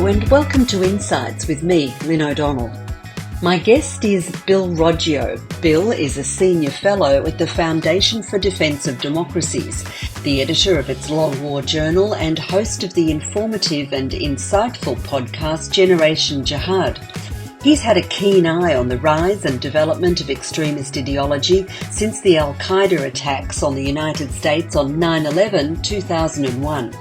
Hello and welcome to Insights with me, Lynne O'Donnell. My guest is Bill Roggio. Bill is a senior fellow at the Foundation for Defense of Democracies, the editor of its long war journal and host of the informative and insightful podcast Generation Jihad. He's had a keen eye on the rise and development of extremist ideology since the Al-Qaeda attacks on the United States on 9/11, 2001.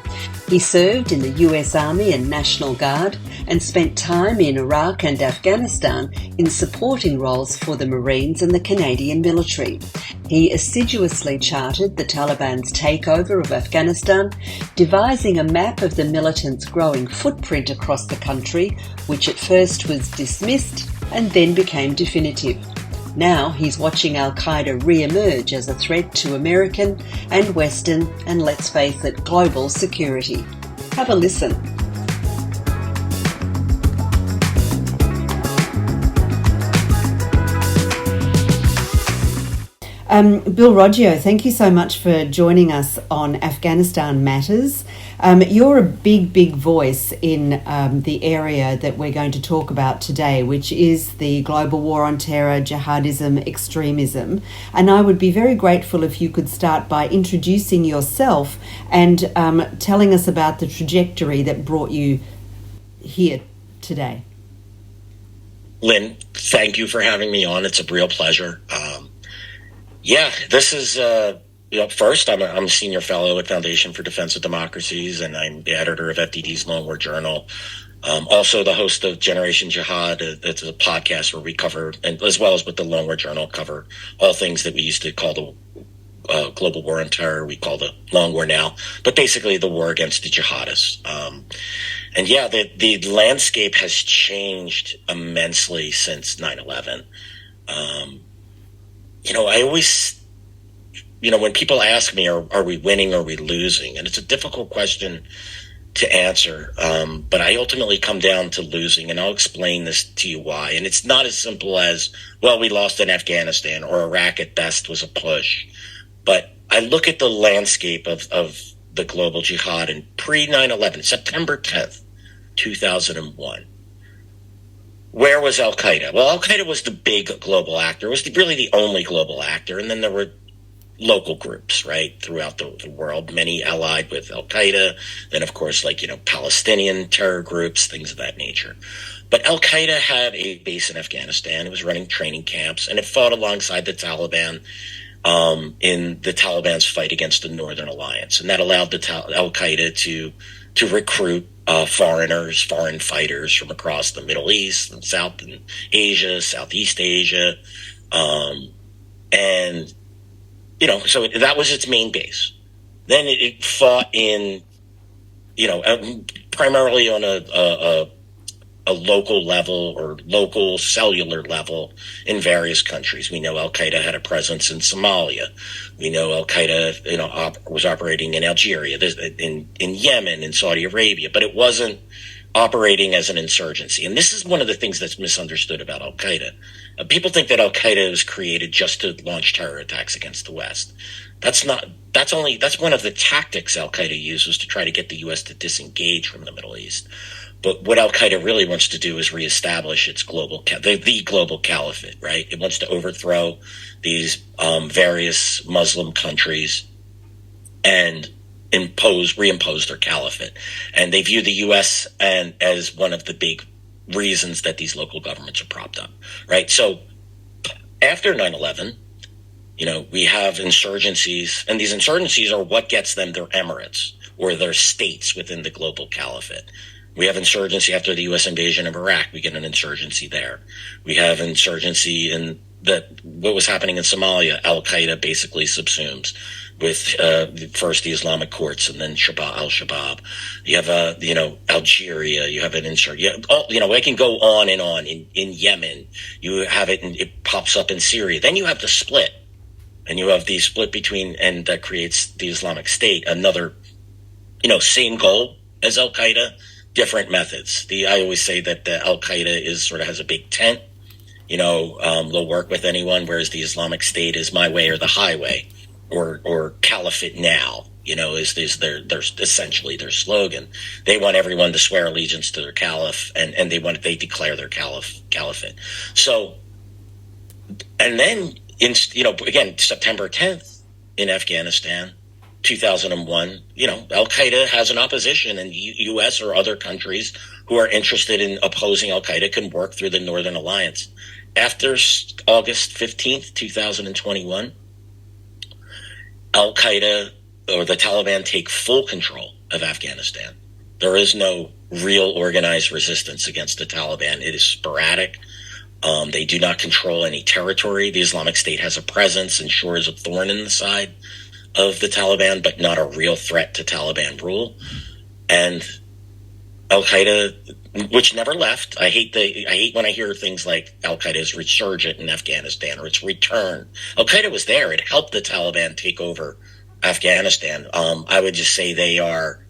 He served in the US Army and National Guard and spent time in Iraq and Afghanistan in supporting roles for the Marines and the Canadian military. He assiduously charted the Taliban's takeover of Afghanistan, devising a map of the militants' growing footprint across the country, which at first was dismissed and then became definitive. Now he's watching Al-Qaeda re-emerge as a threat to American and Western and, let's face it, global security. Have a listen. Bill Roggio, thank you so much for joining us on Afghanistan Matters. You're a big voice in the area that we're going to talk about today, which is the global war on terror, jihadism, extremism. And I would be very grateful if you could start by introducing yourself and telling us about the trajectory that brought you here today. Lynn, thank you for having me on. It's a real pleasure. This is, first, I'm a senior fellow at Foundation for Defense of Democracies, and I'm the editor of FDD's Long War Journal. Also the host of Generation Jihad. It's a podcast where we cover, and as well as with the Long War Journal, cover all things that we used to call the global war on terror. We call the Long War now, but basically the war against the jihadists. The landscape has changed immensely since 9/11. I always, when people ask me, are we winning or are we losing? And it's a difficult question to answer. But I ultimately come down to losing, and I'll explain this to you why. And it's not as simple as, well, we lost in Afghanistan, or Iraq at best was a push. But I look at the landscape of the global jihad in pre-9/11, September 10th, 2001. Where was Al-Qaeda? Well, Al-Qaeda was the big global actor. It was really the only global actor. And then there were local groups, right, throughout the world, many allied with Al-Qaeda. Then, of course, Palestinian terror groups, things of that nature. But Al-Qaeda had a base in Afghanistan. It was running training camps, and it fought alongside the Taliban in the Taliban's fight against the Northern Alliance. And that allowed Al-Qaeda to recruit foreign fighters from across the Middle East and South Asia, Southeast Asia. So that was its main base. Then it fought in, primarily on a local level or local cellular level in various countries. We know Al-Qaeda had a presence in Somalia. We know Al-Qaeda, was operating in Algeria, in Yemen, in Saudi Arabia, but it wasn't operating as an insurgency. And this is one of the things that's misunderstood about Al-Qaeda. People think that Al-Qaeda was created just to launch terror attacks against the West. That's one of the tactics Al-Qaeda uses to try to get the U.S. to disengage from the Middle East. But what Al-Qaeda really wants to do is reestablish its the global caliphate, right? It wants to overthrow these various Muslim countries and reimpose their caliphate. And they view the U.S. as one of the big reasons that these local governments are propped up, right? So after 9/11, we have insurgencies, and these insurgencies are what gets them their emirates or their states within the global caliphate. We have insurgency after the U.S. invasion of Iraq. We get an insurgency there. We have insurgency in what was happening in Somalia. Al-Qaeda basically subsumes with first the Islamic courts and then al-Shabaab. You have Algeria. You have an insurgency. I can go on and on. In Yemen, you have it, and it pops up in Syria. Then you have the split, and you have the split between, and that creates the Islamic State. Another, same goal as Al-Qaeda. Different methods. I always say that the Al-Qaeda has a big tent. They'll work with anyone, whereas the Islamic State is my way or the highway, or caliphate now. is their essentially their slogan. They want everyone to swear allegiance to their caliph, and they declare their caliphate. So, and then again, September 10th in Afghanistan, 2001, Al Qaeda has an opposition, and U.S. or other countries who are interested in opposing Al Qaeda can work through the Northern Alliance. After August 15th, 2021, Al Qaeda or the Taliban take full control of Afghanistan. There is no real organized resistance against the Taliban. It is sporadic. They do not control any territory. The Islamic State has a presence and sure is a thorn in the side of the Taliban, but not a real threat to Taliban rule. And Al Qaeda, which never left. I hate when I hear things like Al Qaeda is resurgent in Afghanistan or its return. Al Qaeda was there. It helped the Taliban take over Afghanistan. I would just say they are.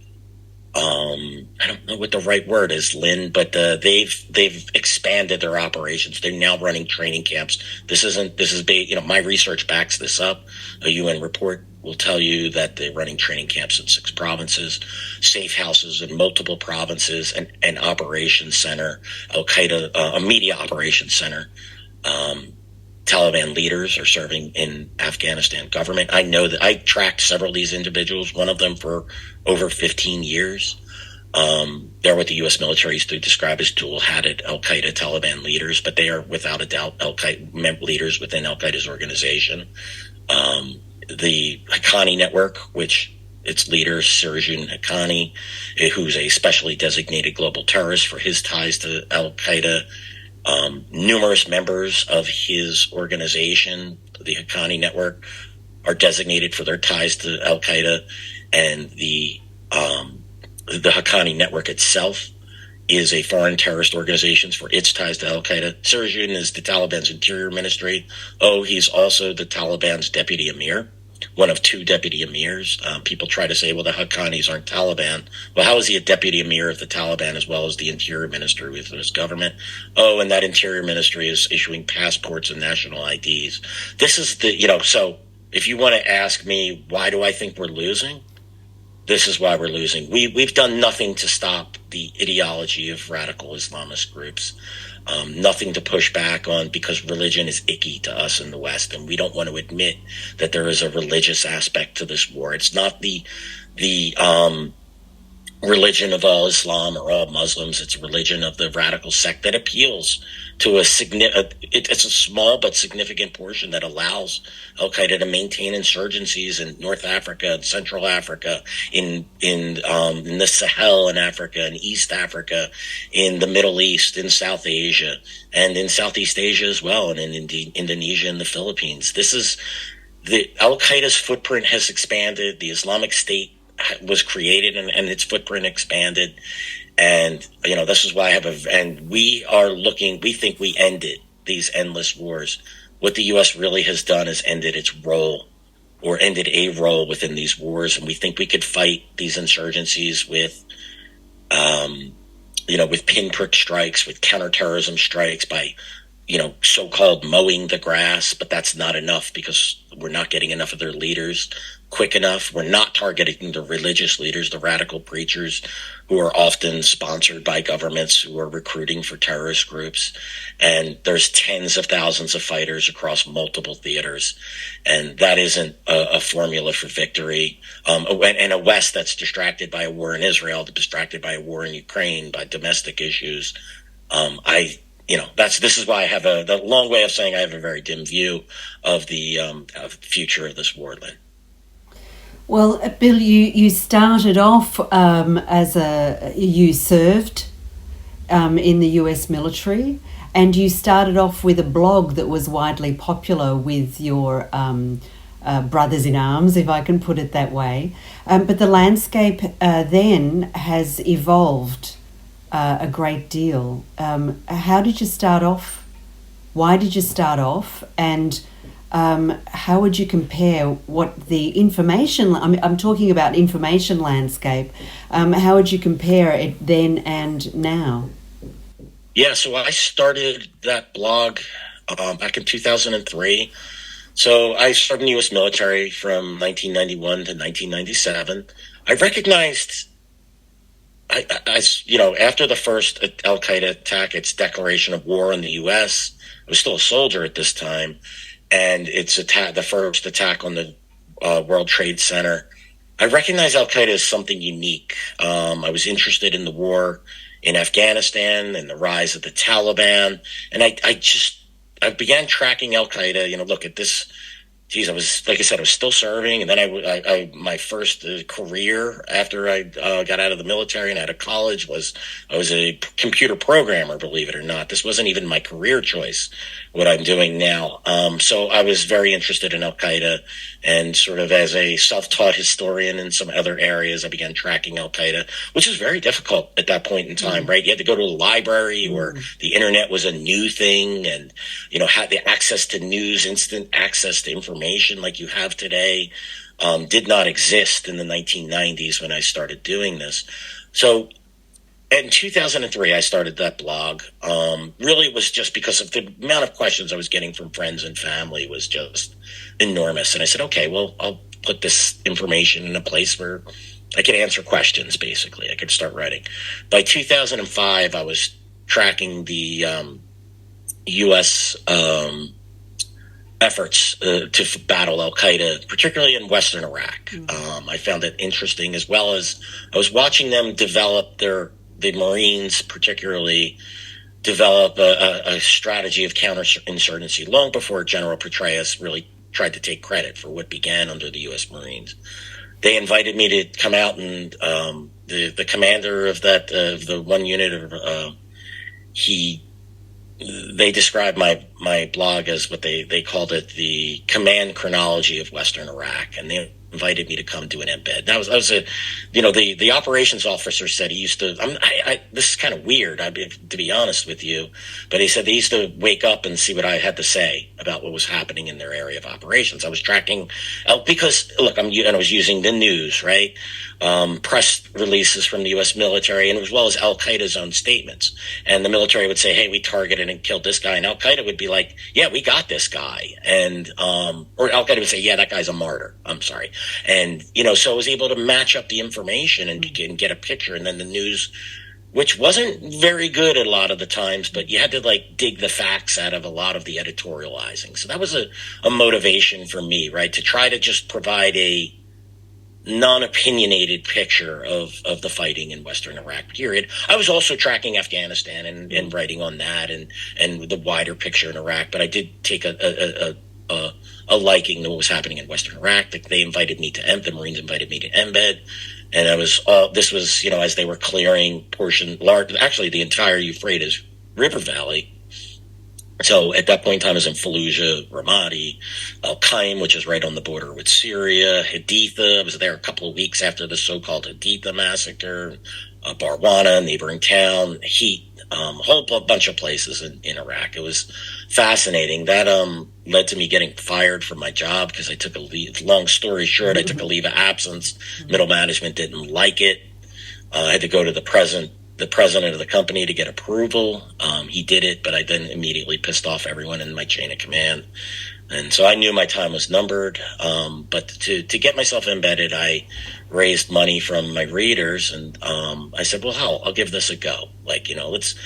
I don't know what the right word is, Lynne, but they've expanded their operations. They're now running training camps. My research backs this up. A UN report will tell you that they're running training camps in 6 provinces, safe houses in multiple provinces, and an operations center, Al Qaeda, a media operations center. Taliban leaders are serving in Afghanistan government. I know that I tracked several of these individuals, one of them for over 15 years. They're what the U.S. military used to describe as dual-hatted Al Qaeda Taliban leaders, but they are without a doubt Al Qaeda leaders within Al Qaeda's organization. The Haqqani network, which its leader, Sirajun Haqqani, who's a specially designated global terrorist for his ties to Al Qaeda. Numerous members of his organization, the Haqqani network, are designated for their ties to Al Qaeda, and the Haqqani network itself is a foreign terrorist organization for its ties to Al Qaeda. Sirajun is the Taliban's interior ministry. He's also the Taliban's deputy emir, one of 2 deputy emirs. People try to say, well, the Haqqanis aren't Taliban. Well, how is he a deputy emir of the Taliban as well as the interior ministry within his government? And that interior ministry is issuing passports and national IDs. This is so if you want to ask me, why do I think we're losing? This is why we're losing. We've done nothing to stop the ideology of radical Islamist groups. Nothing to push back on, because religion is icky to us in the West, and we don't want to admit that there is a religious aspect to this war. It's not the religion of all Islam or all Muslims. It's a religion of the radical sect that appeals to it's a small but significant portion that allows Al Qaeda to maintain insurgencies in North Africa and Central Africa, in the Sahel in Africa, in East Africa, in the Middle East, in South Asia, and in Southeast Asia as well, and in Indonesia and the Philippines. The Al Qaeda's footprint has expanded. The Islamic State was created and its footprint expanded. And, this is why we think we ended these endless wars. What the U.S. really has done is ended a role within these wars. And we think we could fight these insurgencies with pinprick strikes, with counterterrorism strikes, by, so-called mowing the grass. But that's not enough, because we're not getting enough of their leaders quick enough. We're not targeting the religious leaders, the radical preachers, who are often sponsored by governments who are recruiting for terrorist groups. And there's tens of thousands of fighters across multiple theaters. And that isn't a formula for victory. And a West that's distracted by a war in Israel, distracted by a war in Ukraine, by domestic issues. This is why I have the long way of saying I have a very dim view of the future of this war, Lynne. Well, Bill, you started off you served in the US military, and you started off with a blog that was widely popular with your brothers in arms, if I can put it that way. But the landscape then has evolved a great deal. How did you start off? Why did you start off? And how would you compare what the information, I'm talking about information landscape, how would you compare it then and now? Yeah, so I started that blog back in 2003. So I served in the U.S. military from 1991 to 1997. I recognized, after the first Al Qaeda attack, its declaration of war on the U.S., I was still a soldier at this time, and its attack, the first attack on the World Trade Center, I recognized Al Qaeda as something unique. I was interested in the war in Afghanistan and the rise of the Taliban, and I began tracking Al Qaeda. Look at this. Geez, like I said, I was still serving, and then my first career after I got out of the military and out of college I was a computer programmer. Believe it or not, this wasn't even my career choice, what I'm doing now. So I was very interested in Al Qaeda, and sort of as a self-taught historian in some other areas, I began tracking Al Qaeda, which was very difficult at that point in time. Right, you had to go to a library where the internet was a new thing, and had the access to news, instant access to information like you have today, did not exist in the 1990s when I started doing this. So in 2003, I started that blog. Really, it was just because of the amount of questions I was getting from friends and family was just enormous. And I said, okay, well, I'll put this information in a place where I could answer questions, basically. I could start writing. By 2005, I was tracking the U.S. Efforts to battle Al Qaeda, particularly in Western Iraq. I found it interesting, as well as I was watching them develop the Marines, particularly develop a strategy of counterinsurgency long before General Petraeus really tried to take credit for what began under the U.S. Marines. They invited me to come out, and the commander of the one unit they described my blog as what they called it, the command chronology of Western Iraq, and they invited me to come do an embed. That was the operations officer said he used to. This is kind of weird, to be honest with you, but he said they used to wake up and see what I had to say about what was happening in their area of operations. I was tracking because look, I was using the news, right? Press releases from the U.S. military, and as well as Al Qaeda's own statements. And the military would say, "Hey, we targeted and killed this guy," and Al Qaeda would be like, "Yeah, we got this guy," and or Al Qaeda would say, "Yeah, that guy's a martyr." I'm sorry, and so I was able to match up the information and get a picture, and then the news, which wasn't very good a lot of the times, but you had to dig the facts out of a lot of the editorializing. So that was a motivation for me, right, to try to just provide a non-opinionated picture of the fighting in Western Iraq period. I was also tracking Afghanistan and writing on that and the wider picture in Iraq, but I did take a liking to what was happening in Western Iraq. They invited me to the Marines invited me to embed, and this was as they were clearing actually the entire Euphrates River Valley. So at that point in time, I was in Fallujah, Ramadi, Al-Qaim, which is right on the border with Syria, Haditha. I was there a couple of weeks after the so-called Haditha massacre, Barwana, neighboring town, Heat, a whole bunch of places in Iraq. It was fascinating. That led to me getting fired from my job because I took a leave. Long story short, I took a leave of absence. Middle management didn't like it. I had to go to the president of the company to get approval. He did it, but I then immediately pissed off everyone in my chain of command. And so I knew my time was numbered. But to get myself embedded, I raised money from my readers, and I said, well, hell, I'll give this a go. Let's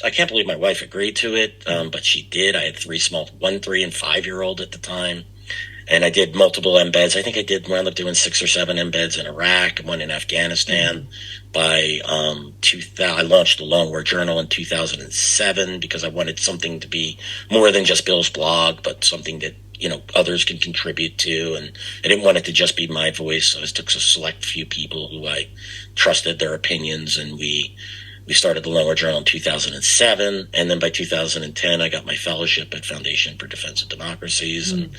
I can't believe my wife agreed to it, but she did. I had 1, 3, and 5-year-old at the time. And I did multiple embeds. I think I wound up doing 6 or 7 embeds in Iraq, one in Afghanistan. By 2000, I launched the Long War Journal in 2007 because I wanted something to be more than just Bill's blog, but something that others can contribute to. And I didn't want it to just be my voice. So I took a select few people who I trusted their opinions, and we started the Lynne Journal in 2007, and then by 2010, I got my fellowship at Foundation for Defense of Democracies, and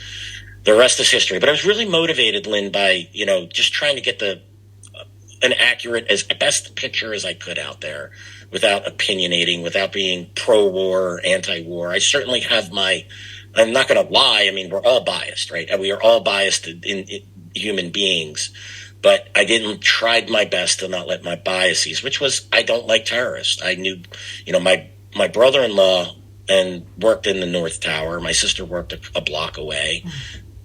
the rest is history. But I was really motivated, Lynne, by just trying to get an accurate, as best picture as I could out there, without opinionating, without being pro-war, anti-war. I certainly have I'm not going to lie. I mean, we're all biased, right? We are all biased in human beings. But I tried my best to not let my biases, which was I don't like terrorists. I knew, my brother-in-law and worked in the North Tower. My sister worked a block away.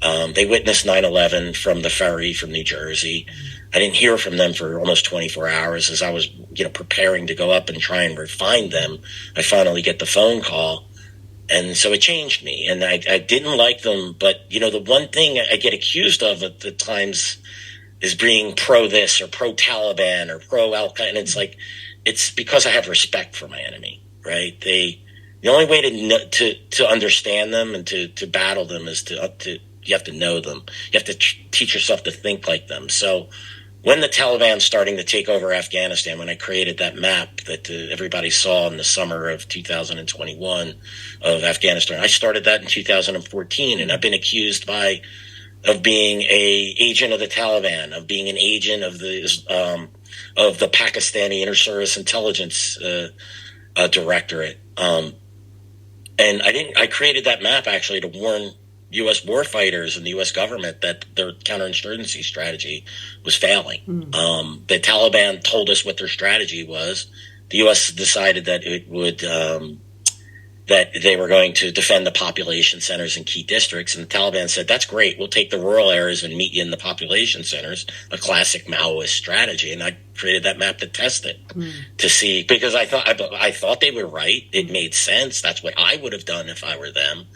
They witnessed 9/11 from the ferry from New Jersey. I didn't hear from them for almost 24 hours. As I was, preparing to go up and try and find them, I finally get the phone call. And so it changed me. And I didn't like them. But, the one thing I get accused of at the times is being pro this or pro Taliban or pro Al-Qaeda. And it's like, it's because I have respect for my enemy, right? The only way to understand them and to battle them is you have to know them. You have to teach yourself to think like them. So when the Taliban starting to take over Afghanistan, when I created that map that everybody saw in the summer of 2021 of Afghanistan, I started that in 2014, and I've been accused of being a agent of the Taliban, of being an agent of the Pakistani Inter-Service Intelligence Directorate, and I created that map actually to warn U.S. warfighters and the U.S. government that their counterinsurgency strategy was failing. The Taliban told us what their strategy was. The U.S. decided that it would that they were going to defend the population centers in key districts, and the Taliban said, "That's great. We'll take the rural areas and meet you in the population centers." A classic Maoist strategy, and I created that map to test it to see, because I thought they were right. It made sense. That's what I would have done if I were them.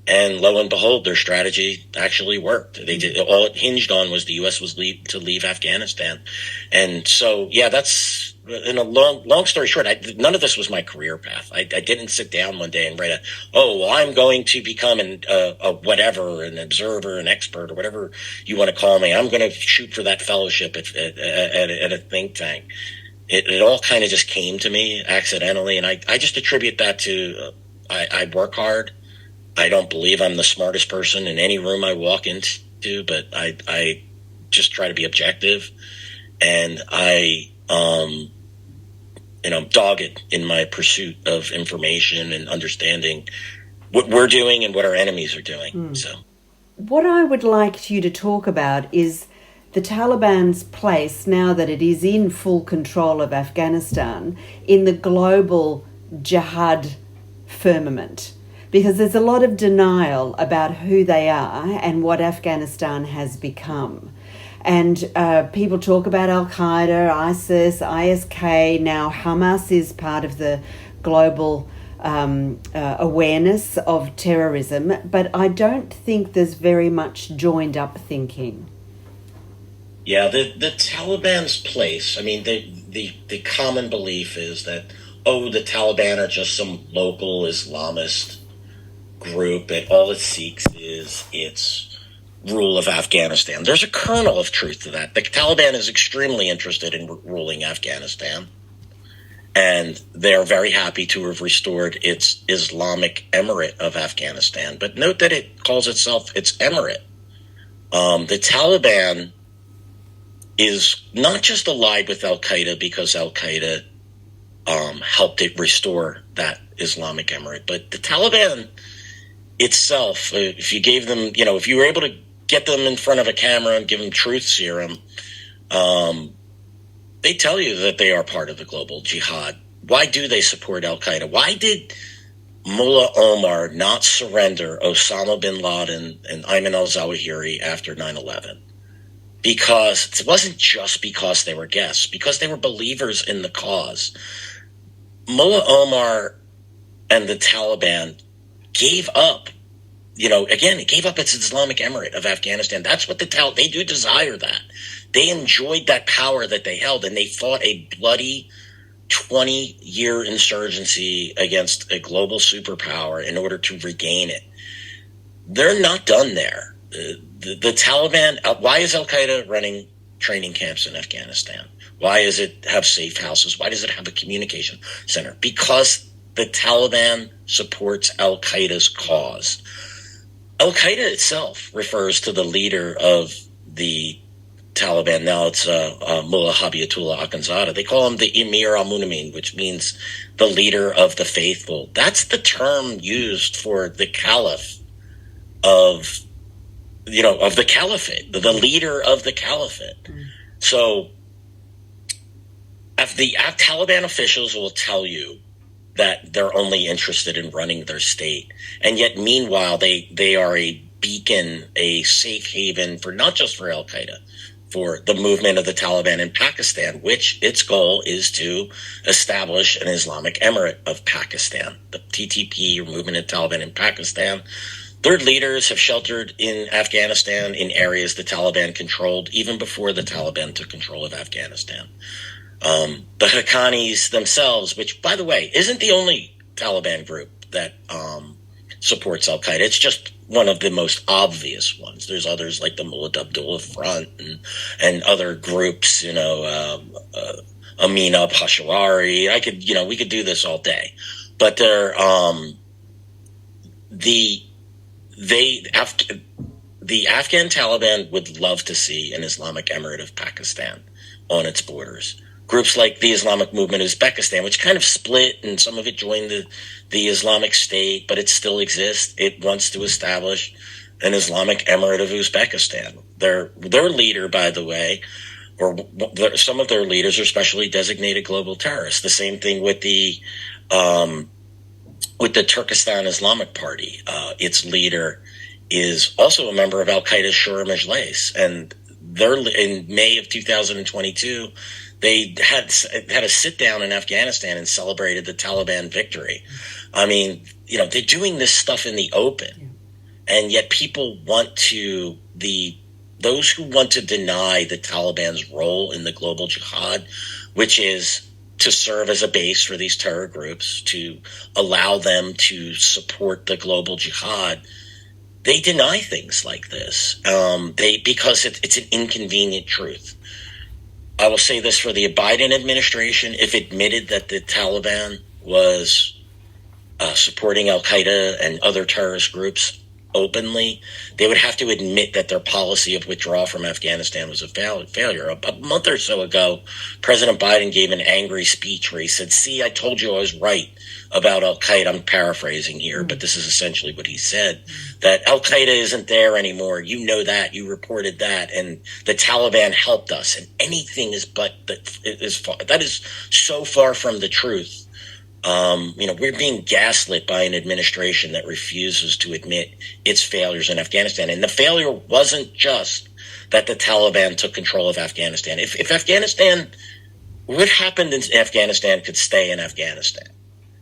And lo and behold, their strategy actually worked. They did. All it hinged on was the U.S. was to leave Afghanistan. And so, that's in a long story short. None of this was my career path. I didn't sit down one day and write I'm going to become a whatever, an observer, an expert, or whatever you want to call me. I'm going to shoot for that fellowship at a think tank. It all kind of just came to me accidentally. And I just attribute that to I work hard. I don't believe I'm the smartest person in any room I walk into, but I just try to be objective, and I'm dogged in my pursuit of information and understanding what we're doing and what our enemies are doing. So, what I would like you to talk about is the Taliban's place, now that it is in full control of Afghanistan, in the global jihad firmament. Because there's a lot of denial about who they are and what Afghanistan has become. And people talk about Al-Qaeda, ISIS, ISK. Now Hamas is part of the global awareness of terrorism. But I don't think there's very much joined up thinking. Yeah, the Taliban's place, I mean, the common belief is that, the Taliban are just some local Islamist group, and all it seeks is its rule of Afghanistan. There's a kernel of truth to that. The Taliban is extremely interested in ruling Afghanistan, and they're very happy to have restored its Islamic Emirate of Afghanistan. But note that it calls itself its emirate. The Taliban is not just allied with Al-Qaeda because Al-Qaeda helped it restore that Islamic Emirate, but the Taliban itself, if you gave them, if you were able to get them in front of a camera and give them truth serum, they tell you that they are part of the global jihad. Why do they support Al-Qaeda? Why did Mullah Omar not surrender Osama bin Laden and Ayman al-Zawahiri after 9/11? Because it wasn't just because they were guests, because they were believers in the cause. Mullah Omar and the Taliban gave up, it gave up its Islamic Emirate of Afghanistan. That's what they do desire that. They enjoyed that power that they held, and they fought a bloody 20-year insurgency against a global superpower in order to regain it. They're not done there. The Taliban, why is Al-Qaeda running training camps in Afghanistan? Why does it have safe houses? Why does it have a communication center? Because the Taliban supports Al-Qaeda's cause. Al-Qaeda itself refers to the leader of the Taliban. Now it's Mullah Habibatullah Akhundzada. They call him the Emir al-Mu'minin, which means the leader of the faithful. That's the term used for the caliph of the caliphate, the leader of the caliphate. So the Taliban officials will tell you that they're only interested in running their state. And yet, meanwhile, they are a beacon, a safe haven for not just for Al-Qaeda, for the movement of the Taliban in Pakistan, which its goal is to establish an Islamic Emirate of Pakistan. The TTP, or Movement of Taliban in Pakistan, their leaders have sheltered in Afghanistan in areas the Taliban controlled even before the Taliban took control of Afghanistan. The Haqqanis themselves, which, by the way, isn't the only Taliban group that supports Al-Qaeda. It's just one of the most obvious ones. There's others like the Mullah Abdullah Front and other groups, Amina Pashawari. We could do this all day. But they're the Afghan Taliban would love to see an Islamic Emirate of Pakistan on its borders. Groups like the Islamic Movement of Uzbekistan, which kind of split, and some of it joined the Islamic State, but it still exists. It wants to establish an Islamic Emirate of Uzbekistan. Their leader, by the way, or some of their leaders are specially designated global terrorists. The same thing with the Turkestan Islamic Party. Its leader is also a member of Al-Qaeda's Shura Majlis, and in May of 2022, they had a sit down in Afghanistan and celebrated the Taliban victory. I mean, they're doing this stuff in the open, and yet people those who want to deny the Taliban's role in the global jihad, which is to serve as a base for these terror groups, to allow them to support the global jihad, they deny things like this because it's an inconvenient truth. I will say this for the Biden administration: if admitted that the Taliban was supporting Al-Qaeda and other terrorist groups openly, they would have to admit that their policy of withdrawal from Afghanistan was a failure. A month or so ago, President Biden gave an angry speech where he said, "See, I told you I was right about Al-Qaeda." I'm paraphrasing here, but this is essentially what he said, that Al-Qaeda isn't there anymore. You know that. You reported that. And the Taliban helped us. And anything that is so far from the truth. We're being gaslit by an administration that refuses to admit its failures in Afghanistan. And the failure wasn't just that the Taliban took control of Afghanistan. If Afghanistan, what happened in Afghanistan could stay in Afghanistan.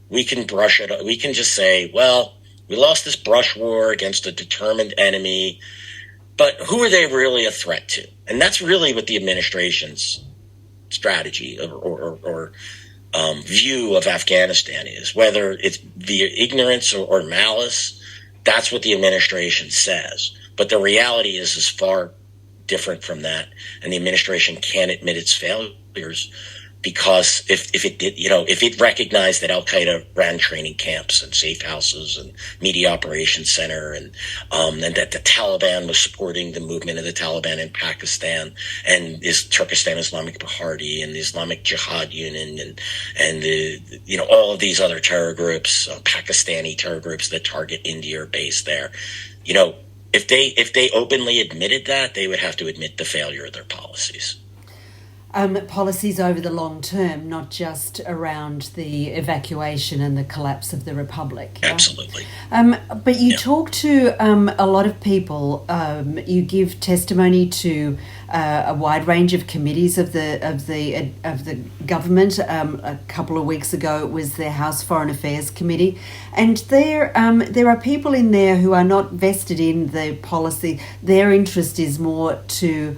We can brush it. We can just say, well, we lost this brush war against a determined enemy, but who are they really a threat to? And that's really what the administration's strategy or view of Afghanistan is, whether it's via ignorance or malice. That's what the administration says. But the reality is far different from that. And the administration can't admit its failures because if it did, if it recognized that Al-Qaeda ran training camps and safe houses and media operations center and that the Taliban was supporting the movement of the Taliban in Pakistan and is Turkestan Islamic Party and the Islamic Jihad Union and all of these other terror groups, Pakistani terror groups that target India are based there. If they openly admitted that, they would have to admit the failure of their policies. Policies over the long term, not just around the evacuation and the collapse of the republic. Yeah? Absolutely. But you talk to a lot of people. You give testimony to a wide range of committees of the government. A couple of weeks ago, it was the House Foreign Affairs Committee, and there are people in there who are not vested in the policy. Their interest is more to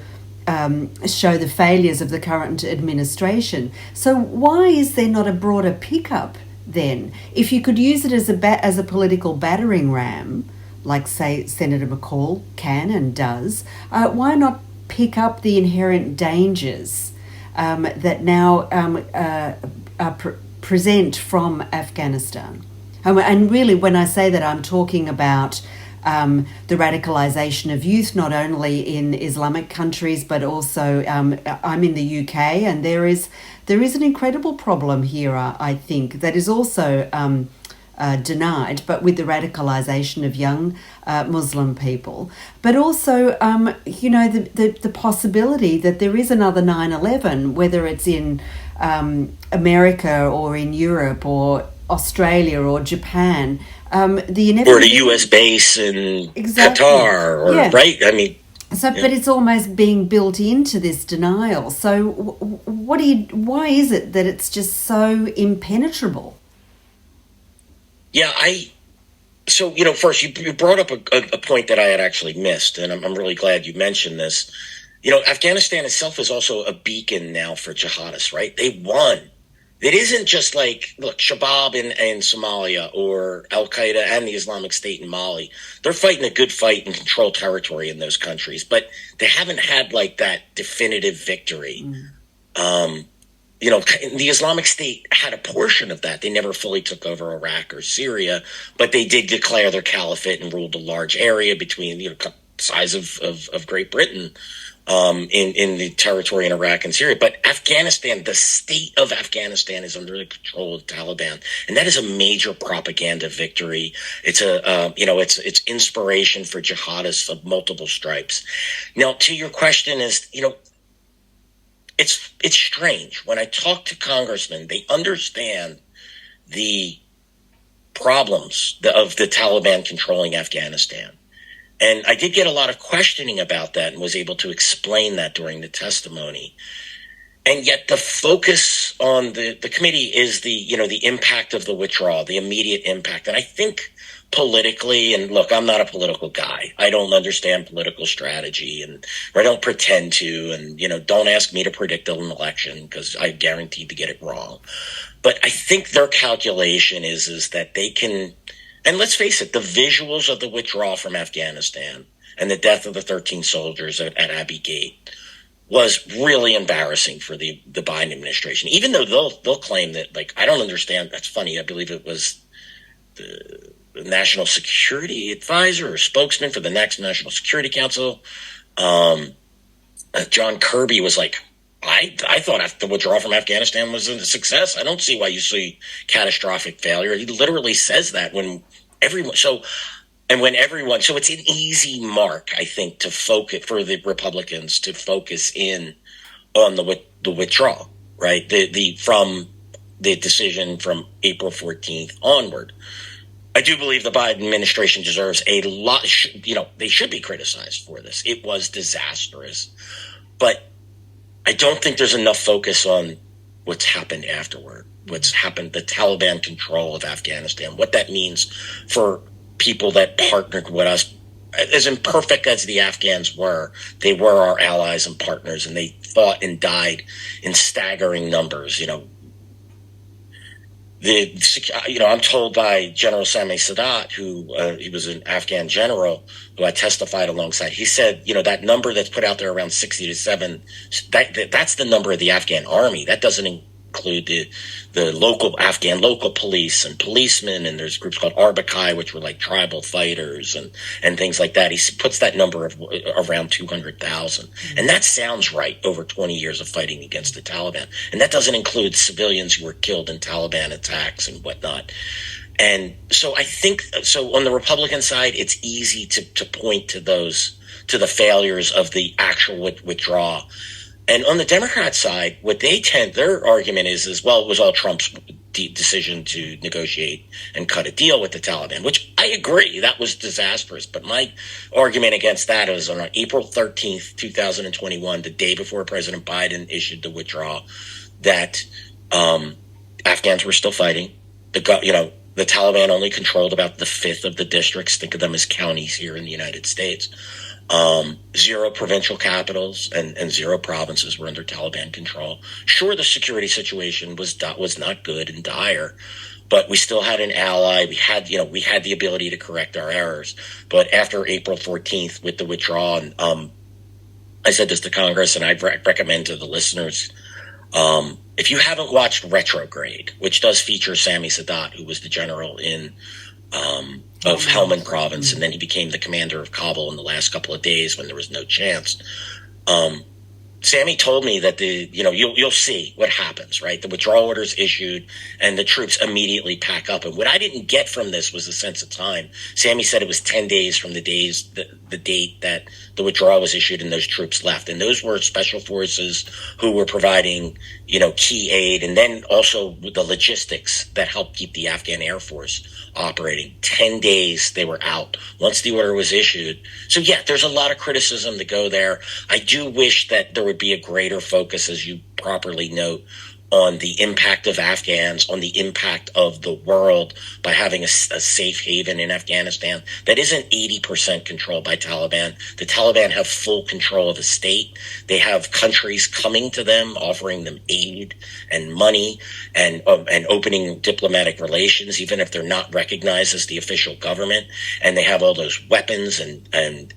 show the failures of the current administration. So why is there not a broader pickup then? If you could use it as a political battering ram, like say Senator McCall can and does, why not pick up the inherent dangers that now present from Afghanistan? And really, when I say that, I'm talking about the radicalisation of youth, not only in Islamic countries, but also I'm in the UK, and there is an incredible problem here, I think, that is also denied, but with the radicalisation of young Muslim people, but also, the possibility that there is another 9/11, whether it's in America or in Europe or Australia or Japan, or a U.S. base in Qatar, or right? I mean, but it's almost being built into this denial. So, why is it that it's just so impenetrable? Yeah, So, first you brought up a point that I had actually missed, and I'm really glad you mentioned this. Afghanistan itself is also a beacon now for jihadists, right? They won. It isn't just like, look, Shabab in Somalia or Al Qaeda and the Islamic State in Mali. They're fighting a good fight and control territory in those countries, but they haven't had like that definitive victory. The Islamic State had a portion of that. They never fully took over Iraq or Syria, but they did declare their caliphate and ruled a large area between the size of Great Britain in the territory in Iraq and Syria. But Afghanistan, the state of Afghanistan, is under the control of the Taliban, and that is a major propaganda victory. It's it's inspiration for jihadists of multiple stripes. Now, to your question is, it's strange. When I talk to congressmen, they understand the problems of the Taliban controlling Afghanistan. And I did get a lot of questioning about that and was able to explain that during the testimony. And yet the focus on the committee is the impact of the withdrawal, the immediate impact. And I think politically, and look, I'm not a political guy. I don't understand political strategy, and I don't pretend to. And, don't ask me to predict an election because I guaranteed to get it wrong. But I think their calculation is that they can, and let's face it, the visuals of the withdrawal from Afghanistan and the death of the 13 soldiers at Abbey Gate was really embarrassing for the Biden administration, even though they'll claim that, like, I don't understand. That's funny. I believe it was the National Security Advisor or spokesman for the next National Security Council, John Kirby, was like, I thought the withdrawal from Afghanistan was a success. I don't see why you see catastrophic failure. He literally says that so it's an easy mark, I think, to focus for the Republicans to focus in on the withdrawal, right? From the decision from April 14th onward. I do believe the Biden administration deserves a lot. They should be criticized for this. It was disastrous, but I don't think there's enough focus on what's happened afterward. What's happened, the Taliban control of Afghanistan, what that means for people that partnered with us. As imperfect as the Afghans were, they were our allies and partners, and they fought and died in staggering numbers. I'm told by General Sami Sadat, who he was an Afghan general who I testified alongside. He said, that number that's put out there around 60 to 7, that's the number of the Afghan army. That doesn't include the local Afghan police and policemen, and there's groups called Arbakai, which were like tribal fighters and things like that. He puts that number of around 200,000, and that sounds right over 20 years of fighting against the Taliban. And that doesn't include civilians who were killed in Taliban attacks and whatnot. And so I think, on the Republican side, it's easy to point to the failures of the actual withdrawal. And on the Democrat side, their argument is, well, it was all Trump's decision to negotiate and cut a deal with the Taliban, which I agree, that was disastrous. But my argument against that is on April 13th, 2021, the day before President Biden issued the withdrawal, that Afghans were still fighting. The Taliban only controlled about the fifth of the districts. Think of them as counties here in the United States. 0 provincial capitals and 0 provinces were under Taliban control. Sure, the security situation was not good and dire, but we still had an ally. We had the ability to correct our errors. But after April 14th with the withdrawal, I said this to Congress, and I recommend to the listeners, if you haven't watched Retrograde, which does feature Sami Sadat, who was the general of Helmand province, and then he became the commander of Kabul in the last couple of days when there was no chance. Sammy told me that you'll see what happens, right? The withdrawal orders issued and the troops immediately pack up. And what I didn't get from this was a sense of time. Sammy said it was 10 days from the date that the withdrawal was issued and those troops left. And those were special forces who were providing, key aid, and then also the logistics that helped keep the Afghan Air Force operating. 10 days they were out once the order was issued. So yeah, there's a lot of criticism to go there. I do wish that there would be a greater focus, as you properly note, on the impact of Afghans, on the impact of the world by having a safe haven in Afghanistan that isn't 80% controlled by Taliban. The Taliban have full control of the state. They have countries coming to them, offering them aid and money and opening diplomatic relations, even if they're not recognized as the official government. And they have all those weapons and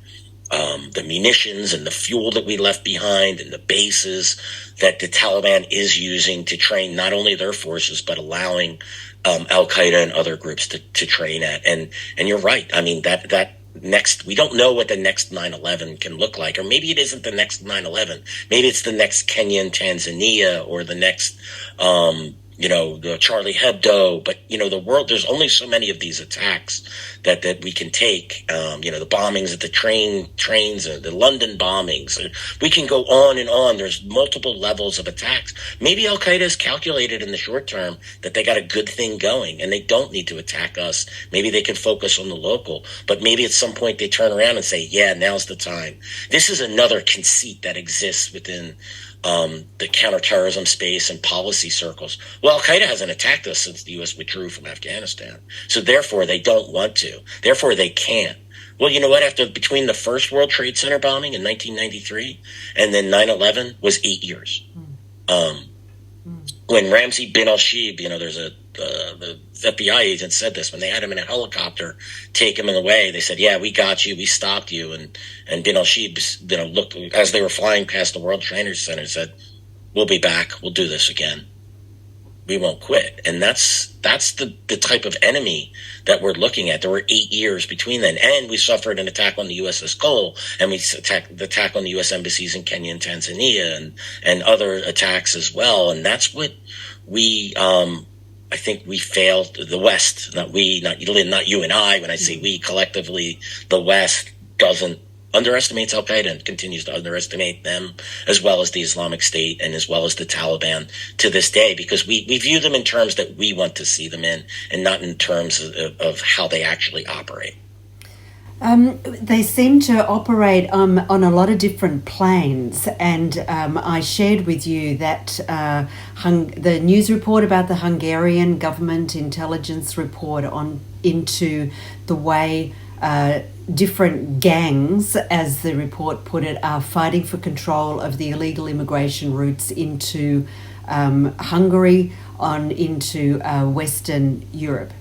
the munitions and the fuel that we left behind and the bases that the Taliban is using to train not only their forces, but allowing Al-Qaeda and other groups to train at. And you're right. I mean, that next, we don't know what the next 9/11 can look like, or maybe it isn't the next 9/11. Maybe it's the next Kenya and Tanzania, or the next, the Charlie Hebdo, but the world, there's only so many of these attacks that we can take. The bombings at the trains, and the London bombings. We can go on and on. There's multiple levels of attacks. Maybe Al-Qaeda has calculated in the short term that they got a good thing going and they don't need to attack us. Maybe they can focus on the local, but maybe at some point they turn around and say, yeah, now's the time. This is another conceit that exists within the counterterrorism space and policy circles. Well, Al-Qaeda hasn't attacked us since the U.S. withdrew from Afghanistan. So therefore, they don't want to. Therefore, they can't. Well, you know what? Between the first World Trade Center bombing in 1993 and then 9/11 was 8 years. When Ramzi bin al-Shibh, the FBI agent said this, when they had him in a helicopter, take him away, they said, yeah, we got you, we stopped you. And bin al-Shibh, looked, as they were flying past the World Trade Center, said, we'll be back, we'll do this again. We won't quit. And that's the type of enemy that we're looking at. There were 8 years between then, and we suffered an attack on the USS Cole, and we the attack on the U.S. embassies in Kenya and Tanzania, and other attacks as well. And that's what we, I think we failed. The West, not we, not Lynne, not you and I. When I say we, collectively, the West underestimates Al-Qaeda and continues to underestimate them, as well as the Islamic State and as well as the Taliban to this day, because we view them in terms that we want to see them in and not in terms of how they actually operate. They seem to operate on a lot of different planes, and I shared with you that the news report about the Hungarian government intelligence report into the way different gangs, as the report put it, are fighting for control of the illegal immigration routes into Hungary into Western Europe.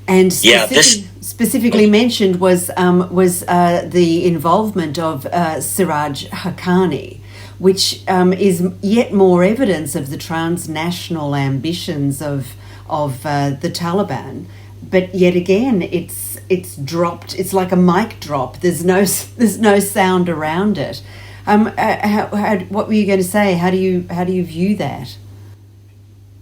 And specifically mentioned was the involvement of Siraj Haqqani, which is yet more evidence of the transnational ambitions of the Taliban. But yet again, it's dropped. It's like a mic drop. There's no sound around it. What were you going to say? How do you view that?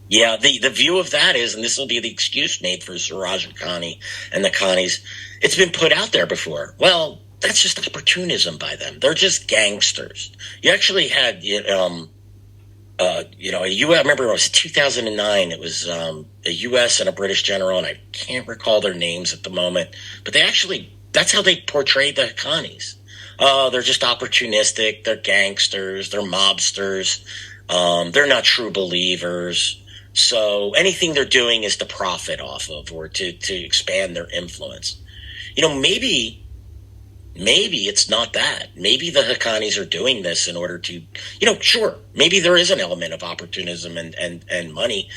Yeah, the view of that is, and this will be the excuse made for Siraj Haqqani and the Khanis, it's been put out there before. Well, that's just opportunism by them. They're just gangsters. You actually had, I remember it was 2009. It was a U.S. and a British general, and I can't recall their names at the moment, but that's how they portrayed the Haqqanis. They're just opportunistic. They're gangsters. They're mobsters. They're not true believers. So anything they're doing is to profit off of or to expand their influence. Maybe it's not that. Maybe the Haqqanis are doing this in order to, sure, maybe there is an element of opportunism and money,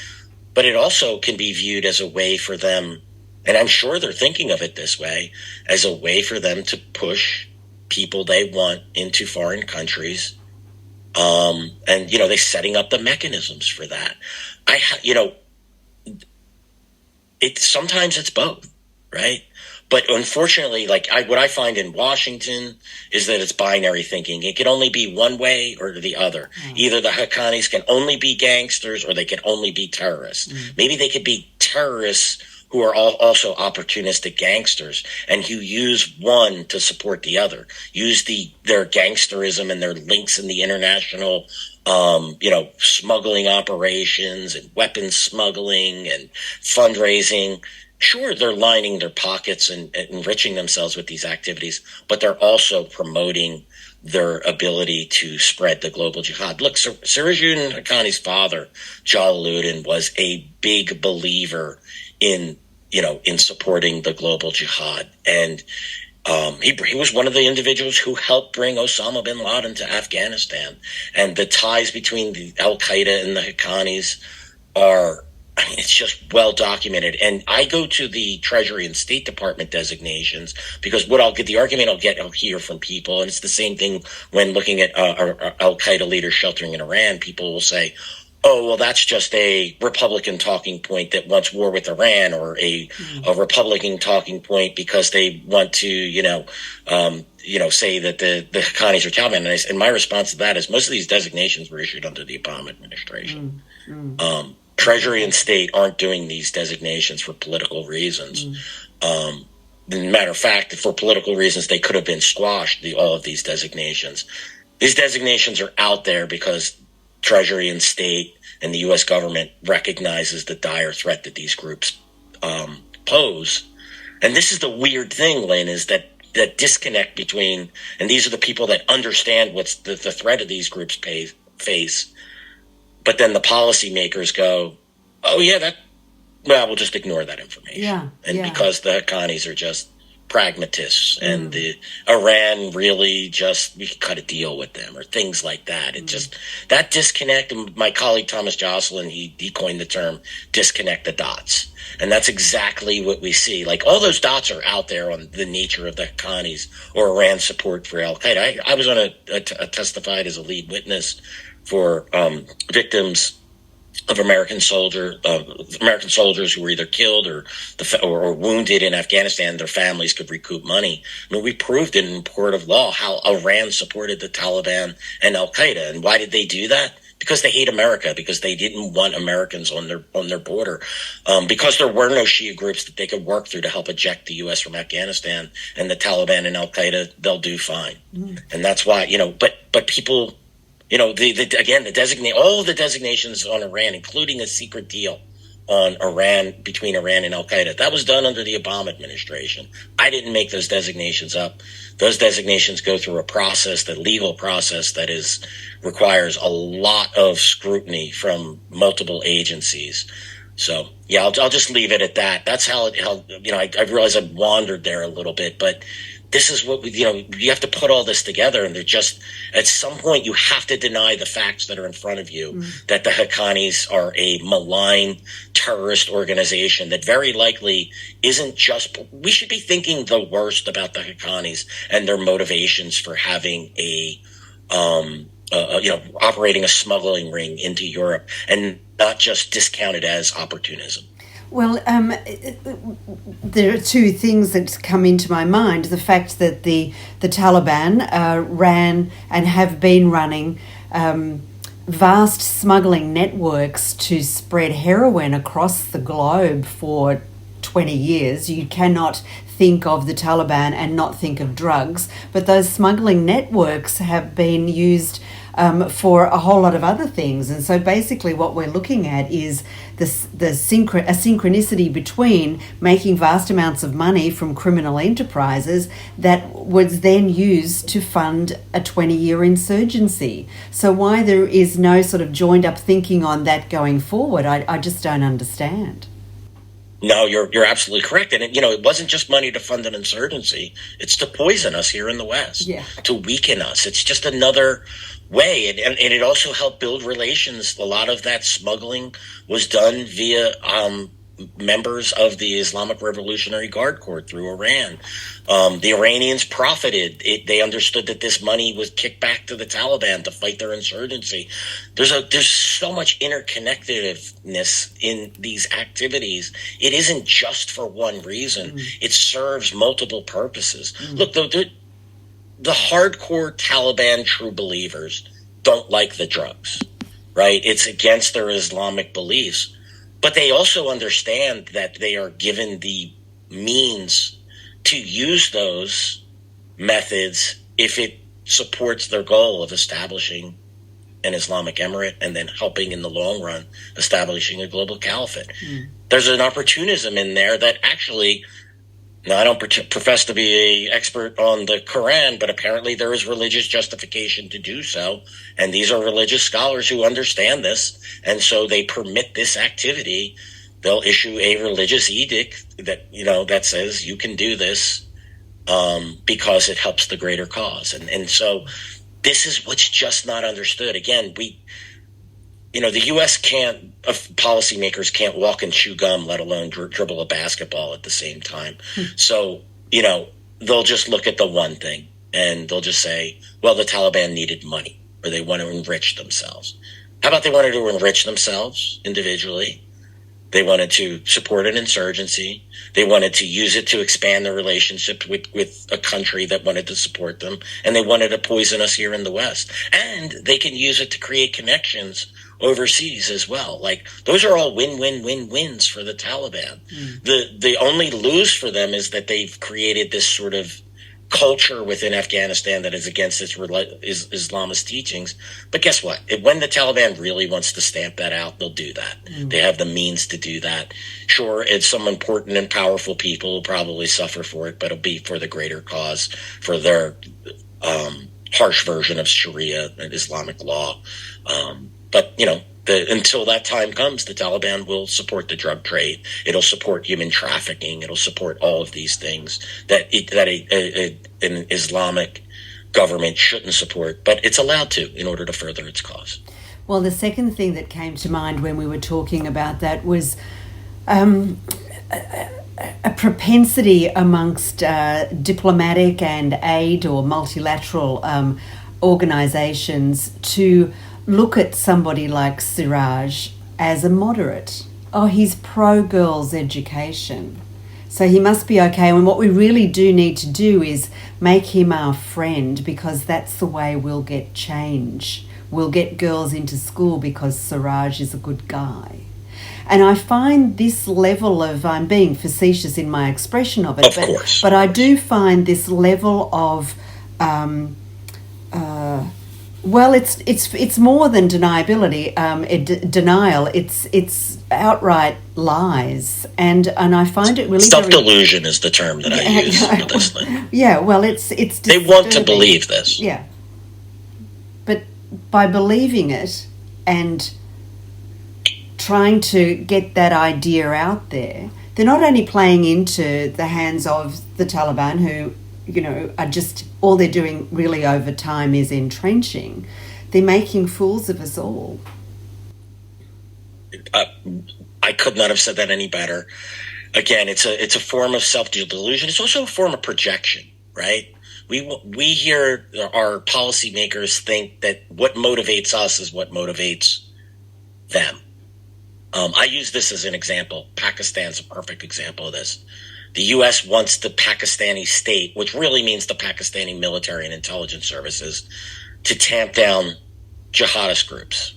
but it also can be viewed as a way for them, and I'm sure they're thinking of it this way, as a way for them to push people they want into foreign countries. They're setting up the mechanisms for that. Sometimes it's both, right? But unfortunately, what I find in Washington is that it's binary thinking. It can only be one way or the other. Either the Haqqanis can only be gangsters or they can only be terrorists. Maybe they could be terrorists who are also opportunistic gangsters and who use one to support the other, use their gangsterism and their links in the international smuggling operations and weapons smuggling and fundraising. Sure, they're lining their pockets and enriching themselves with these activities, but they're also promoting their ability to spread the global jihad. Look, Sirajuddin Haqqani's father, Jalaluddin, was a big believer in supporting the global jihad. And he was one of the individuals who helped bring Osama bin Laden to Afghanistan. And the ties between the Al-Qaeda and the Haqqanis it's just well documented. And I go to the Treasury and State Department designations because the argument I'll hear from people, and it's the same thing when looking at Al-Qaeda leaders sheltering in Iran, people will say, oh, well, that's just a Republican talking point that wants war with Iran, or a Republican talking point because they want to, say that the Haqqanis are Taliban. And my response to that is most of these designations were issued under the Obama administration. Treasury and State aren't doing these designations for political reasons. As a matter of fact, for political reasons, they could have been squashed, all of these designations. These designations are out there because Treasury and State and the U.S. government recognizes the dire threat that these groups pose. And this is the weird thing, Lynne, is that disconnect between, and these are the people that understand what's the threat of these groups face, but then the policymakers go, oh, yeah, we'll just ignore that information. Because the Haqqanis are just pragmatists and the Iran really we can cut a deal with them or things like that. It just, that disconnect, and my colleague Thomas Jocelyn, he coined the term disconnect the dots. And that's exactly what we see. Like, all those dots are out there on the nature of the Haqqanis or Iran's support for Al-Qaeda. I was on testified as a lead witness for victims of American soldiers who were either killed or wounded in Afghanistan. Their families could recoup money. I mean, we proved in court of law how Iran supported the Taliban and Al-Qaeda. And why did they do that? Because they hate America, because they didn't want Americans on their border, because there were no Shia groups that they could work through to help eject the U.S. from Afghanistan. And the Taliban and Al-Qaeda, they'll do fine. And that's why, but people, all of the designations on Iran, including a secret deal on between Iran and Al-Qaeda, that was done under the Obama administration. I didn't make those designations up. Those designations go through a legal process that requires a lot of scrutiny from multiple agencies. So, yeah, I'll just leave it at that. That's how I realize I've wandered there a little bit, but this is what you have to put all this together, and at some point you have to deny the facts that are in front of you, that the Haqqanis are a malign terrorist organization that very likely isn't just, we should be thinking the worst about the Haqqanis and their motivations for having operating a smuggling ring into Europe, and not just discount it as opportunism. Well, there are two things that come into my mind. The fact that the Taliban ran and have been running vast smuggling networks to spread heroin across the globe for 20 years. You cannot think of the Taliban and not think of drugs, but those smuggling networks have been used for a whole lot of other things. And so basically what we're looking at is a synchronicity between making vast amounts of money from criminal enterprises that was then used to fund a 20-year insurgency. So why there is no sort of joined up thinking on that going forward, I just don't understand. No, you're absolutely correct. And it wasn't just money to fund an insurgency. It's to poison us here in the West, to weaken us. It's just another way. And it also helped build relations. A lot of that smuggling was done via members of the Islamic Revolutionary Guard Corps through Iran. The Iranians profited. They understood that this money was kicked back to the Taliban to fight their insurgency. There's so much interconnectedness in these activities. It isn't just for one reason. It serves multiple purposes. Look, the hardcore Taliban true believers don't like the drugs, right? It's against their Islamic beliefs. But they also understand that they are given the means to use those methods if it supports their goal of establishing an Islamic emirate and then helping in the long run establishing a global caliphate. There's an opportunism in there that actually, now I don't profess to be an expert on the Quran, but apparently there is religious justification to do so. And these are religious scholars who understand this. And so they permit this activity. They'll issue a religious edict that, that says you can do this because it helps the greater cause. And so this is what's just not understood. Again, the U.S. policymakers can't walk and chew gum, let alone dribble a basketball at the same time. So, they'll just look at the one thing and they'll just say, well, the Taliban needed money or they want to enrich themselves. How about they wanted to enrich themselves individually? They wanted to support an insurgency. They wanted to use it to expand their relationship with a country that wanted to support them. And they wanted to poison us here in the West. And they can use it to create connections overseas as well. Like, those are all win-win-win-wins for the Taliban. The only lose for them is that they've created this sort of culture within Afghanistan that is against its Islamist teachings. But guess what? When the Taliban really wants to stamp that out, they'll do that. They have the means to do that. Sure, it's some important and powerful people will probably suffer for it, but it'll be for the greater cause, for their harsh version of Sharia and Islamic law. But, until that time comes, the Taliban will support the drug trade. It'll support human trafficking. It'll support all of these things that an Islamic government shouldn't support, but it's allowed to in order to further its cause. Well, the second thing that came to mind when we were talking about that was a propensity amongst diplomatic and aid or multilateral organisations to look at somebody like Siraj as a moderate. Oh, he's pro-girls' education, so he must be okay. And what we really do need to do is make him our friend, because that's the way we'll get change. We'll get girls into school because Siraj is a good guy. And I find this level of, I'm being facetious in my expression of it, but I do find this level of it's more than deniability, denial. It's outright lies, and I find it really self-delusion is the term that I use for this thing. Yeah, well, it's they want to believe this. Yeah, but by believing it and trying to get that idea out there, they're not only playing into the hands of the Taliban, who are just, all they're doing really over time is entrenching. They're making fools of us all. I could not have said that any better. Again, it's a form of self-delusion. It's also a form of projection, right? We hear our policymakers think that what motivates us is what motivates them. I use this as an example. Pakistan's a perfect example of this. The U.S. wants the Pakistani state, which really means the Pakistani military and intelligence services, to tamp down jihadist groups.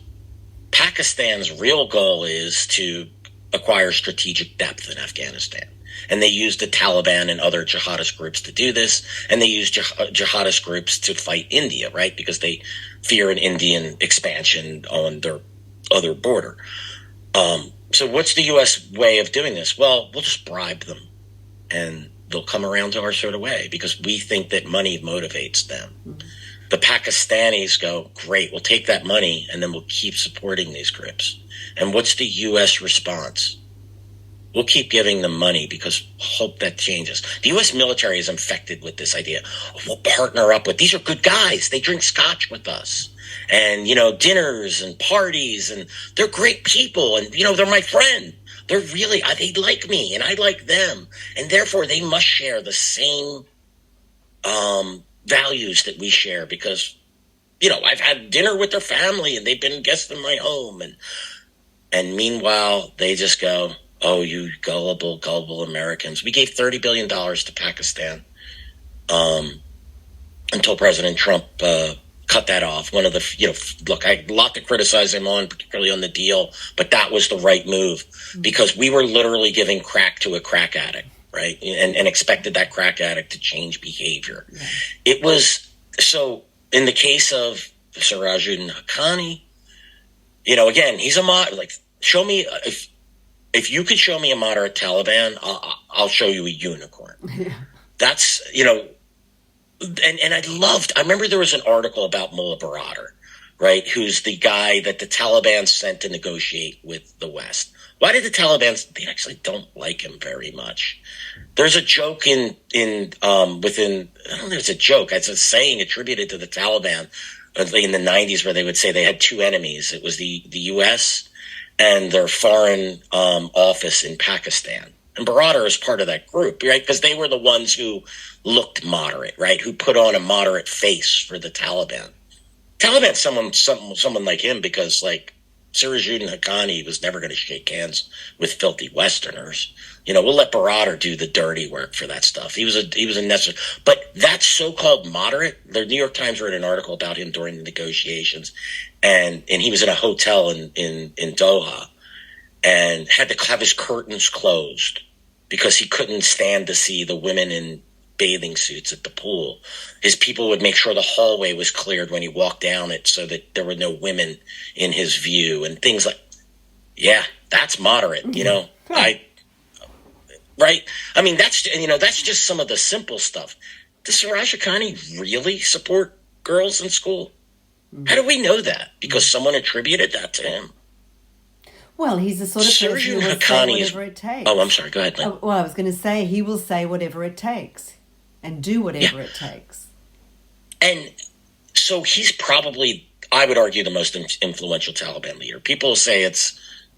Pakistan's real goal is to acquire strategic depth in Afghanistan. And they use the Taliban and other jihadist groups to do this. And they use jihadist groups to fight India, right? Because they fear an Indian expansion on their other border. So what's the U.S. way of doing this? Well, we'll just bribe them. And they'll come around to our sort of way because we think that money motivates them. The Pakistanis go, great, we'll take that money and then we'll keep supporting these groups. And what's the U.S. response? We'll keep giving them money because hope that changes. The U.S. military is infected with this idea. We'll partner up with, these are good guys. They drink scotch with us. And, dinners and parties, and they're great people. And, they're my friend. They're really, they like me and I like them. And therefore they must share the same values that we share because, I've had dinner with their family and they've been guests in my home. And meanwhile, they just go, oh, you gullible Americans. We gave $30 billion to Pakistan until President Trump cut that off. One of the, look, I had a lot to criticize him on, particularly on the deal, but that was the right move because we were literally giving crack to a crack addict, right? And expected that crack addict to change behavior. Yeah. It was, so in the case of Sirajuddin Haqqani, again, he's show me, if you could show me a moderate Taliban, I'll show you a unicorn. Yeah. That's, and I remember there was an article about Mullah Baradar, right, who's the guy that the Taliban sent to negotiate with the West. Why did the Taliban, they actually don't like him very much. There's a joke within, I don't know, it's a joke, it's a saying attributed to the Taliban in the 90s where they would say they had two enemies. It was the U.S. and their foreign office in Pakistan. And Baradar is part of that group, right? Because they were the ones who looked moderate, right? Who put on a moderate face for the Taliban. Taliban, someone like him, because like Sirajuddin Haqqani was never going to shake hands with filthy Westerners. We'll let Baradar do the dirty work for that stuff. He was a necessary, but that so-called moderate. The New York Times wrote an article about him during the negotiations, and he was in a hotel in Doha, and had to have his curtains closed because he couldn't stand to see the women in bathing suits at the pool. His people would make sure the hallway was cleared when he walked down it so that there were no women in his view and things like, yeah, that's moderate, right? I mean, that's just some of the simple stuff. Does Siraj Haqqani really support girls in school? How do we know that? Because someone attributed that to him. Well, he's the sort of person who will say whatever it takes. Oh, I'm sorry. Go ahead, Lynne. Well, I was going to say he will say whatever it takes and do whatever it takes. And so he's probably, I would argue, the most influential Taliban leader. People say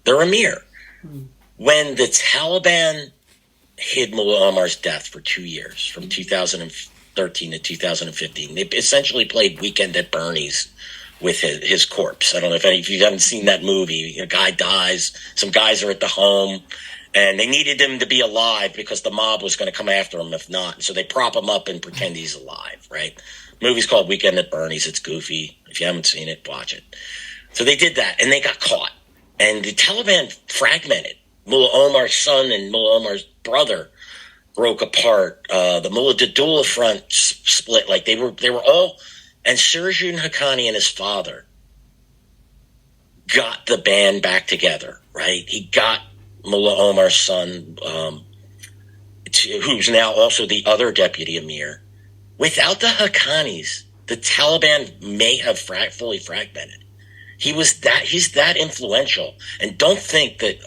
they're Amir. When the Taliban hid Mullah Omar's death for 2 years, from 2013 to 2015, they essentially played Weekend at Bernie's with his corpse. I don't know if you haven't seen that movie. A guy dies, some guys are at the home, and they needed him to be alive because the mob was going to come after him if not. So they prop him up and pretend he's alive, right? The movie's called Weekend at Bernie's. It's goofy. If you haven't seen it, watch it. So they did that, and they got caught. And the Taliban fragmented. Mullah Omar's son and Mullah Omar's brother broke apart. The Mullah Dadullah front split. Like they were all... And Sirajuddin Haqqani and his father got the band back together, right? He got Mullah Omar's son, who's now also the other deputy emir. Without the Haqqanis, the Taliban may have fully fragmented. He's that influential. And don't think that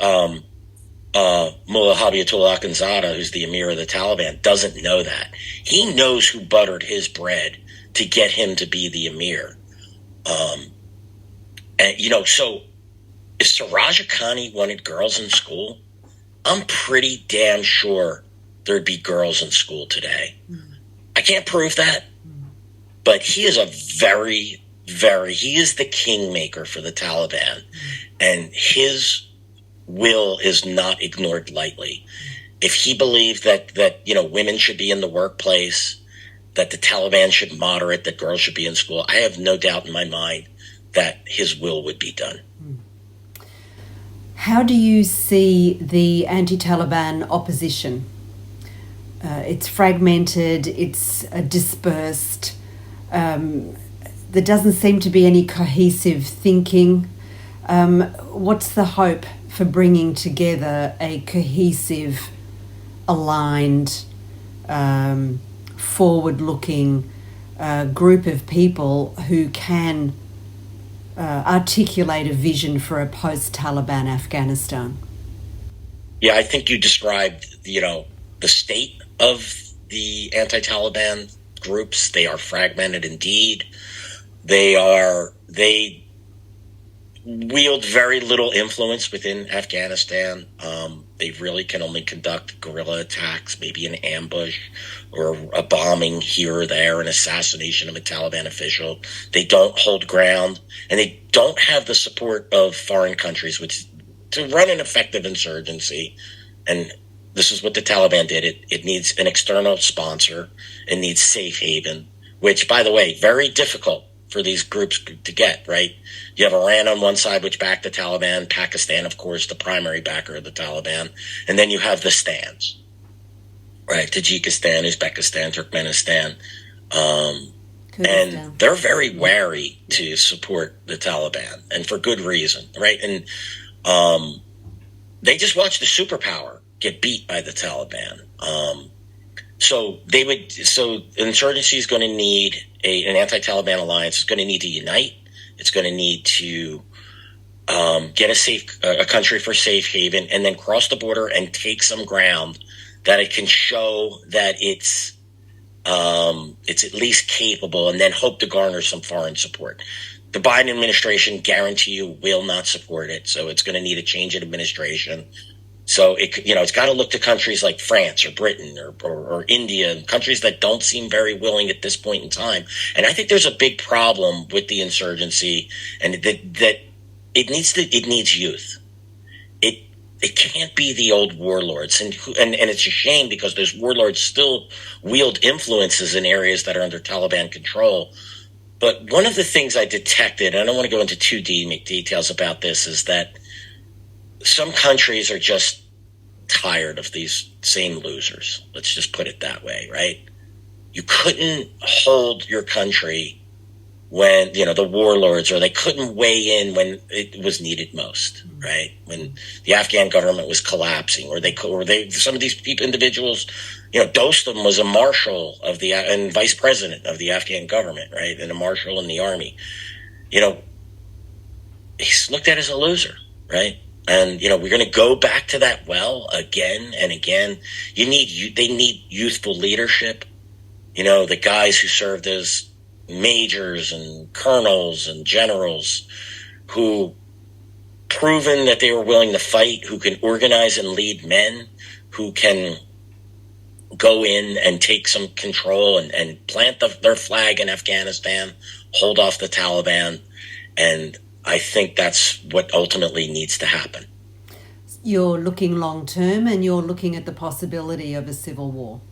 Mullah Habibatullah Akhundzada, who's the emir of the Taliban, doesn't know that. He knows who buttered his bread to get him to be the emir. So if Siraj Haqqani wanted girls in school, I'm pretty damn sure there'd be girls in school today. I can't prove that, but he is he is the kingmaker for the Taliban, and his will is not ignored lightly. If he believed that women should be in the workplace, that the Taliban should moderate, that girls should be in school, I have no doubt in my mind that his will would be done. How do you see the anti-Taliban opposition? It's fragmented, it's dispersed. There doesn't seem to be any cohesive thinking. What's the hope for bringing together a cohesive, aligned, forward-looking group of people who can articulate a vision for a post-Taliban Afghanistan? Yeah, I think you described, the state of the anti-Taliban groups. They are fragmented indeed. They wield very little influence within Afghanistan. They really can only conduct guerrilla attacks, maybe an ambush or a bombing here or there, an assassination of a Taliban official. They don't hold ground, and they don't have the support of foreign countries to run an effective insurgency. And this is what the Taliban did. It needs an external sponsor. It needs safe haven, which, by the way, very difficult for these groups to get, right? You have Iran on one side, which backed the Taliban, Pakistan, of course, the primary backer of the Taliban, and then you have the stands, right? Tajikistan, Uzbekistan, Turkmenistan, and they're very wary to support the Taliban, and for good reason, right? And they just watched the superpower get beat by the Taliban. So insurgency is going to need an anti-Taliban alliance. It's going to need to unite. It's going to need to get a country for safe haven, and then cross the border and take some ground that it can show that it's at least capable, and then hope to garner some foreign support. The Biden administration, guarantee you, will not support it. So it's going to need a change in administration. So it's got to look to countries like France or Britain or India, countries that don't seem very willing at this point in time. And I think there's a big problem with the insurgency, and that it needs youth. It can't be the old warlords, and it's a shame because those warlords still wield influences in areas that are under Taliban control. But one of the things I detected, and I don't want to go into too deep details about this, is that some countries are just tired of these same losers. Let's just put it that way, right? You couldn't hold your country when, the warlords, or they couldn't weigh in when it was needed most, right? When the Afghan government was collapsing, or some of these individuals, Dostum was a marshal and vice president of the Afghan government, right? And a marshal in the army. He's looked at as a loser, right? And, we're going to go back to that well again and again. They need youthful leadership. The guys who served as majors and colonels and generals who proven that they were willing to fight, who can organize and lead men, who can go in and take some control and plant their flag in Afghanistan, hold off the Taliban. And I think that's what ultimately needs to happen. You're looking long term, and you're looking at the possibility of a civil war.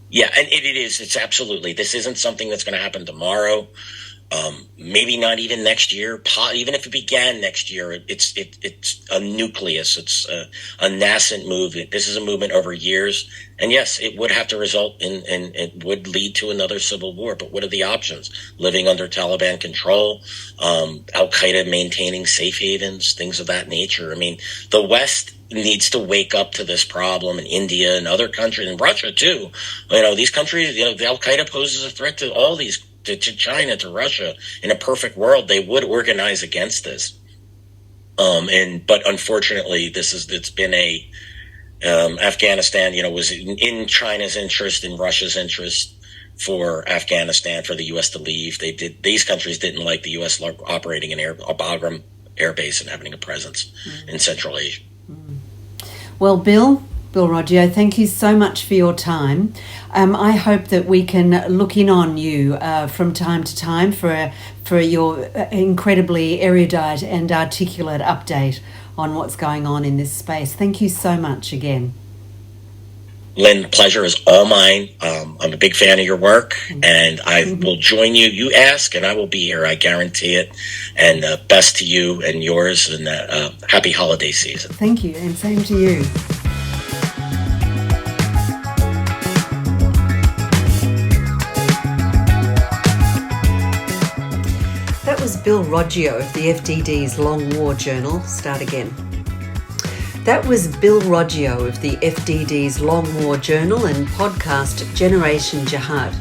Yeah, and it is. It's absolutely. This isn't something that's going to happen tomorrow. Maybe not even next year. Even if it began next year, it's a nucleus. It's a nascent movement. This is a movement over years. And yes, it would have to result in it would lead to another civil war. But what are the options? Living under Taliban control, Al-Qaeda maintaining safe havens, things of that nature. I mean, the West needs to wake up to this problem, in India and other countries, and Russia too. These countries, the Al-Qaeda poses a threat to all these, to China, to Russia. In a perfect world, they would organize against this. But unfortunately, it's been Afghanistan, was in China's interest, in Russia's interest for Afghanistan, for the U.S. to leave. These countries didn't like the U.S. operating in Bagram Air Base and having a presence in Central Asia. Well, Bill Roggio, thank you so much for your time. I hope that we can look in on you from time to time for your incredibly erudite and articulate update on what's going on in this space. Thank you so much again. Lynne, the pleasure is all mine. I'm a big fan of your work, and I will join you. You ask, and I will be here. I guarantee it. And best to you and yours, and happy holiday season. Thank you, and same to you. That was Bill Roggio of the FDD's Long War Journal. Start again. That was Bill Roggio of the FDD's Long War Journal and podcast Generation Jihad.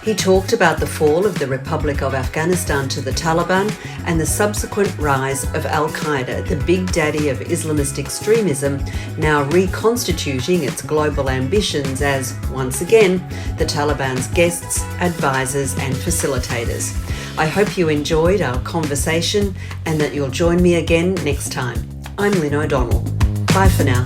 He talked about the fall of the Republic of Afghanistan to the Taliban and the subsequent rise of Al-Qaeda, the big daddy of Islamist extremism, now reconstituting its global ambitions as, once again, the Taliban's guests, advisors and facilitators. I hope you enjoyed our conversation and that you'll join me again next time. I'm Lynne O'Donnell. Bye for now.